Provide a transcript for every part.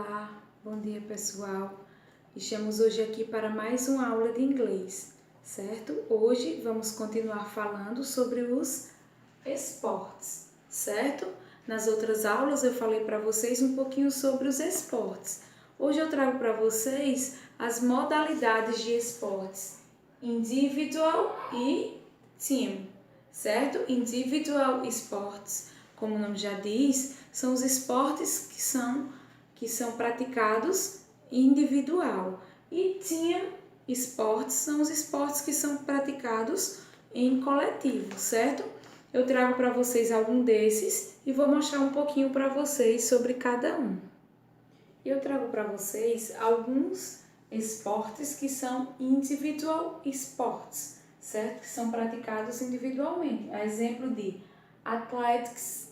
Olá, bom dia pessoal. Estamos hoje aqui para mais uma aula de inglês, certo? Hoje vamos continuar falando sobre os esportes, certo? Nas outras aulas eu falei para vocês um pouquinho sobre os esportes. Hoje eu trago para vocês as modalidades de esportes individual e team, certo? Individual sports, como o nome já diz, são os esportes que são praticados individual. E team esportes são os esportes que são praticados em coletivo, certo? Eu trago para vocês algum desses e vou mostrar um pouquinho para vocês sobre cada um. Eu trago para vocês alguns esportes que são individual sports, certo? Que são praticados individualmente. A exemplo de athletics,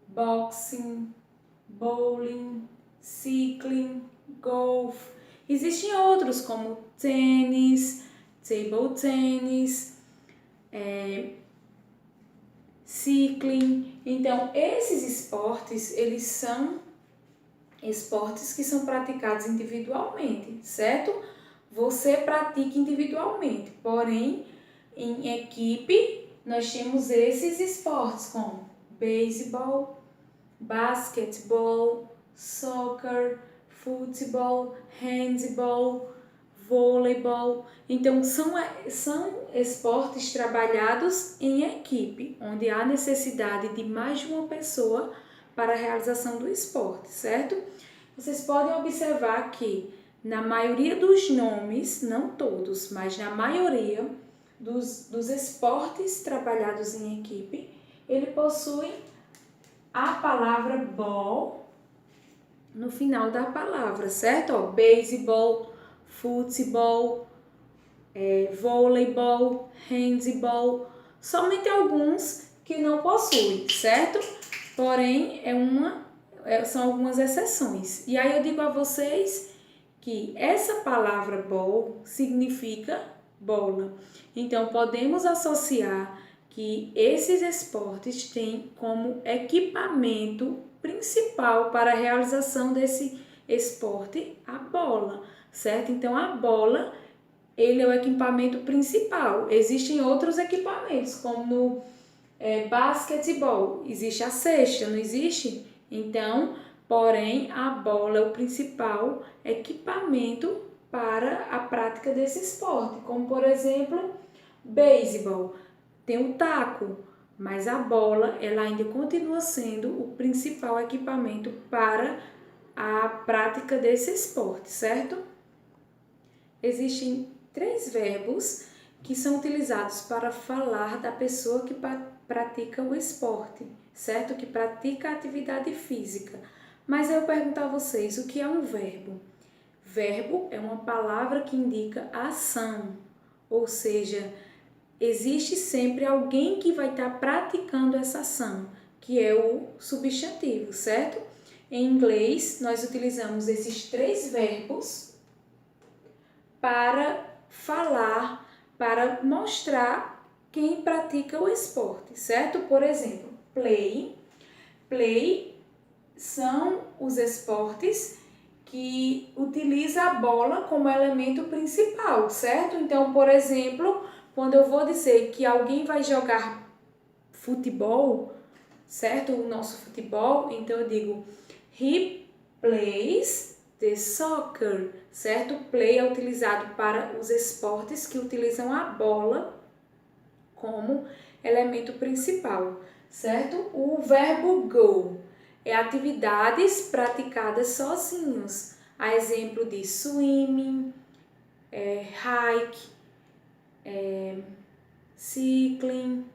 boxing, bowling, cycling, golf. Existem outros como tênis, table tennis, cycling. Então, esses esportes, eles são esportes que são praticados individualmente, certo? Você pratica individualmente, porém, em equipe, nós temos esses esportes como beisebol, basquetebol, soccer, futebol, handball, voleibol. Então, são esportes trabalhados em equipe, onde há necessidade de mais de uma pessoa para a realização do esporte, certo? Vocês podem observar que na maioria dos nomes, não todos, mas na maioria dos esportes trabalhados em equipe, ele possui a palavra ball no final da palavra, certo? Ó, beisebol, futebol, voleibol, handball, somente alguns que não possuem, certo? Porém, são algumas exceções. E aí eu digo a vocês que essa palavra ball significa bola. Então, podemos associar que esses esportes têm como equipamento principal para a realização desse esporte a bola, certo? Então, a bola, ele é o equipamento principal. Existem outros equipamentos, como no basquetebol, existe a cesta, não existe? Então, porém, a bola é o principal equipamento para a prática desse esporte, como por exemplo, beisebol, tem o taco, mas a bola ela ainda continua sendo o principal equipamento para a prática desse esporte, certo? Existem 3 verbos que são utilizados para falar da pessoa que pratica o esporte, certo? Que pratica a atividade física. Mas eu pergunto a vocês, o que é um verbo? Verbo é uma palavra que indica ação, ou seja, existe sempre alguém que vai estar praticando essa ação, que é o substantivo, certo? Em inglês, nós utilizamos esses 3 verbos para falar, para mostrar quem pratica o esporte, certo? Por exemplo, play. Play são os esportes que utilizam a bola como elemento principal, certo? Então, por exemplo, quando eu vou dizer que alguém vai jogar futebol, certo? O nosso futebol, então eu digo he plays the soccer, certo? Play é utilizado para os esportes que utilizam a bola como elemento principal, certo? O verbo go é atividades praticadas sozinhos, a exemplo de swimming, hike, cycling,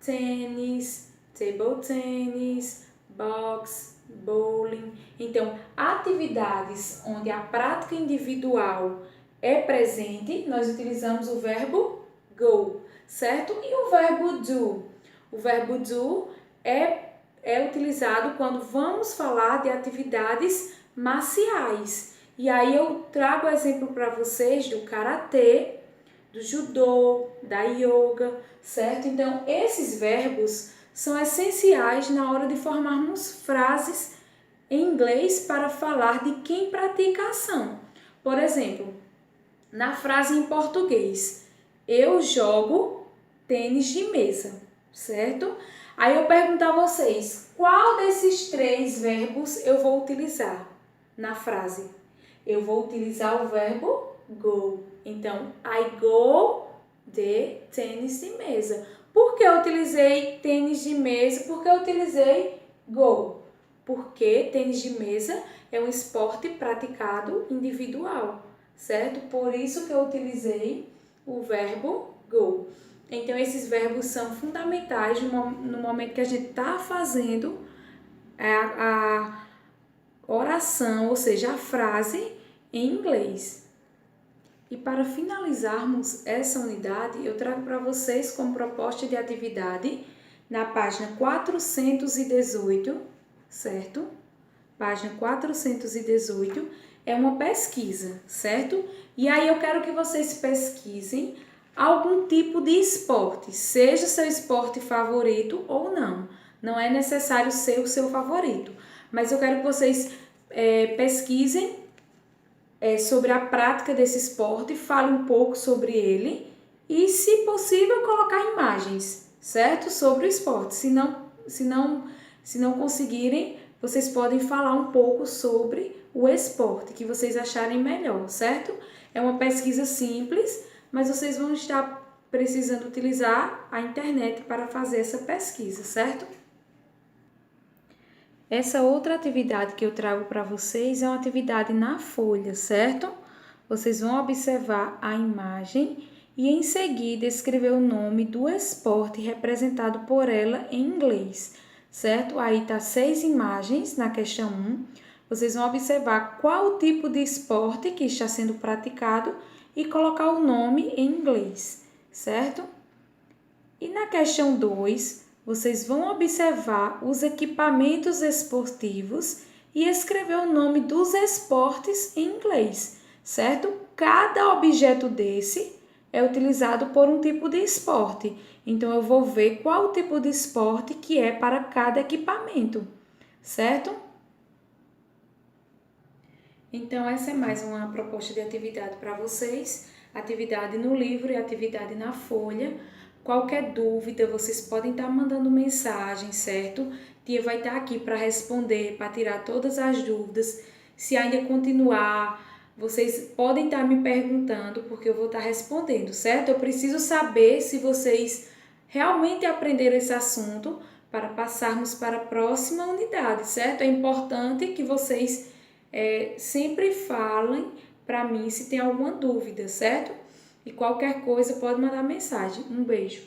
tênis, table tennis, box, bowling. Então, atividades onde a prática individual é presente, nós utilizamos o verbo go, certo? E o verbo do? O verbo do é utilizado quando vamos falar de atividades marciais. E aí eu trago o exemplo para vocês do karatê, do judô, da yoga, certo? Então, esses verbos são essenciais na hora de formarmos frases em inglês para falar de quem pratica a ação. Por exemplo, na frase em português, eu jogo tênis de mesa, certo? Aí eu pergunto a vocês, qual desses 3 verbos eu vou utilizar na frase? Eu vou utilizar o verbo go. Então, I go de tênis de mesa. Por que eu utilizei tênis de mesa? Por que eu utilizei go? Porque tênis de mesa é um esporte praticado individual, certo? Por isso que eu utilizei o verbo go. Então, esses verbos são fundamentais no momento que a gente está fazendo a oração, ou seja, a frase em inglês. E para finalizarmos essa unidade, eu trago para vocês como proposta de atividade na página 418, certo? Página 418 é uma pesquisa, certo? E aí eu quero que vocês pesquisem algum tipo de esporte, seja seu esporte favorito ou não. Não é necessário ser o seu favorito, mas eu quero que vocês pesquisem sobre a prática desse esporte, fale um pouco sobre ele e, se possível, colocar imagens, certo? Sobre o esporte. Se não conseguirem, vocês podem falar um pouco sobre o esporte que vocês acharem melhor, certo? É uma pesquisa simples, mas vocês vão estar precisando utilizar a internet para fazer essa pesquisa, certo? Essa outra atividade que eu trago para vocês é uma atividade na folha, certo? Vocês vão observar a imagem e em seguida escrever o nome do esporte representado por ela em inglês, certo? Aí tá 6 imagens na questão 1. Vocês vão observar qual o tipo de esporte que está sendo praticado e colocar o nome em inglês, certo? E na questão 2, vocês vão observar os equipamentos esportivos e escrever o nome dos esportes em inglês, certo? Cada objeto desse é utilizado por um tipo de esporte. Então, eu vou ver qual o tipo de esporte que é para cada equipamento, certo? Então, essa é mais uma proposta de atividade para vocês. Atividade no livro e atividade na folha. Qualquer dúvida, vocês podem estar mandando mensagem, certo? Tia vai estar aqui para responder, para tirar todas as dúvidas. Se ainda continuar, vocês podem estar me perguntando, porque eu vou estar respondendo, certo? Eu preciso saber se vocês realmente aprenderam esse assunto para passarmos para a próxima unidade, certo? É importante que vocês sempre falem para mim se tem alguma dúvida, certo? E qualquer coisa pode mandar mensagem. Um beijo.